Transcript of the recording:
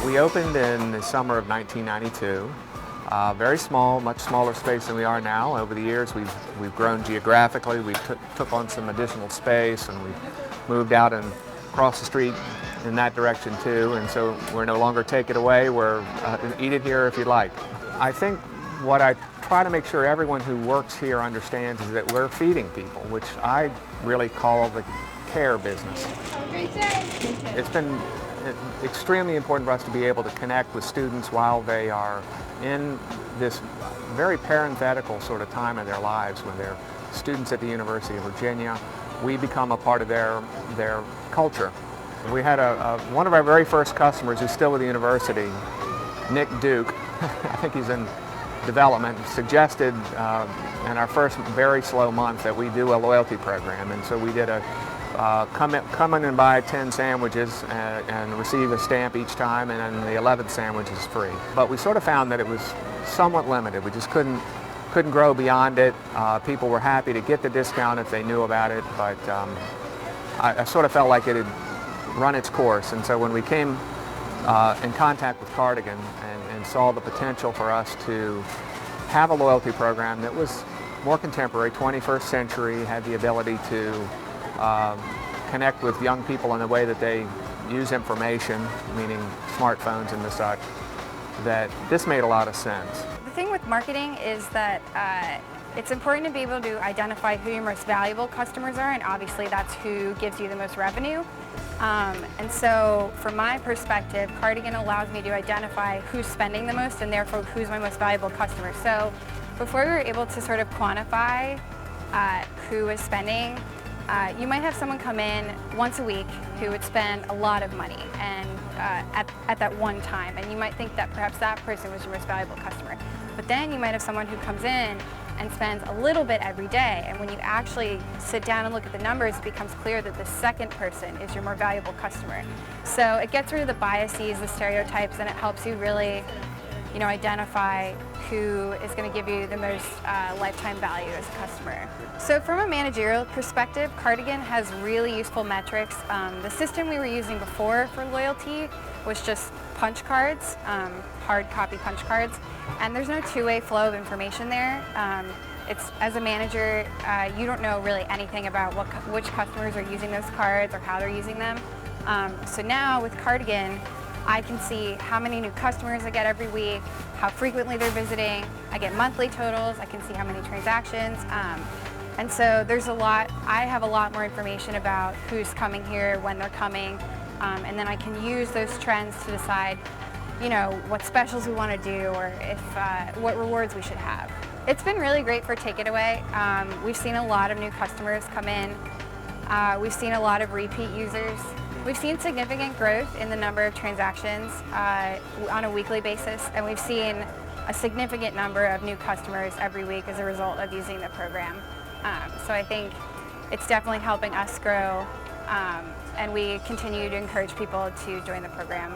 We opened in the summer of 1992. Very small, much smaller space than we are now. Over the years, we've grown geographically. We took on some additional space, and we moved out and across the street in that direction too. And so we're no longer take it away. We're eat it here if you'd like. I think what I try to make sure everyone who works here understands is that we're feeding people, which I really call the care business. It's been extremely important for us to be able to connect with students while they are in this very parenthetical sort of time in their lives when they're students at the University of Virginia. We become a part of their culture. We had one of our very first customers who's still with the university, Nick Duke, I think he's in development, suggested in our first very slow month that we do a loyalty program. And so we did a come in and buy 10 sandwiches and receive a stamp each time, and then the 11th sandwich is free. But we sort of found that it was somewhat limited. We just couldn't grow beyond it. People were happy to get the discount if they knew about it, but I sort of felt like it had run its course. And so when we came in contact with Cardagin and saw the potential for us to have a loyalty program that was more contemporary, 21st century, had the ability to connect with young people in the way that they use information, meaning smartphones and the such, that this made a lot of sense. The thing with marketing is that it's important to be able to identify who your most valuable customers are, and obviously that's who gives you the most revenue. And so from my perspective, Cardagin allows me to identify who's spending the most and therefore who's my most valuable customer. So before we were able to sort of quantify who is spending, you might have someone come in once a week who would spend a lot of money and at that one time, and you might think that perhaps that person was your most valuable customer. But then you might have someone who comes in and spends a little bit every day, and when you actually sit down and look at the numbers, it becomes clear that the second person is your more valuable customer. So it gets rid of the biases, the stereotypes, and it helps you really, identify who is going to give you the most lifetime value as a customer. So from a managerial perspective, Cardagin has really useful metrics. The system we were using before for loyalty was just punch cards, hard copy punch cards, and there's no two-way flow of information there. As a manager, you don't know really anything about which customers are using those cards or how they're using them. So now with Cardagin, I can see how many new customers I get every week, how frequently they're visiting. I get monthly totals. I can see how many transactions. And so I have a lot more information about who's coming here, when they're coming, and then I can use those trends to decide, what specials we want to do or what rewards we should have. It's been really great for Take It Away. We've seen a lot of new customers come in. We've seen a lot of repeat users. We've seen significant growth in the number of transactions on a weekly basis, and we've seen a significant number of new customers every week as a result of using the program. So I think it's definitely helping us grow, and we continue to encourage people to join the program.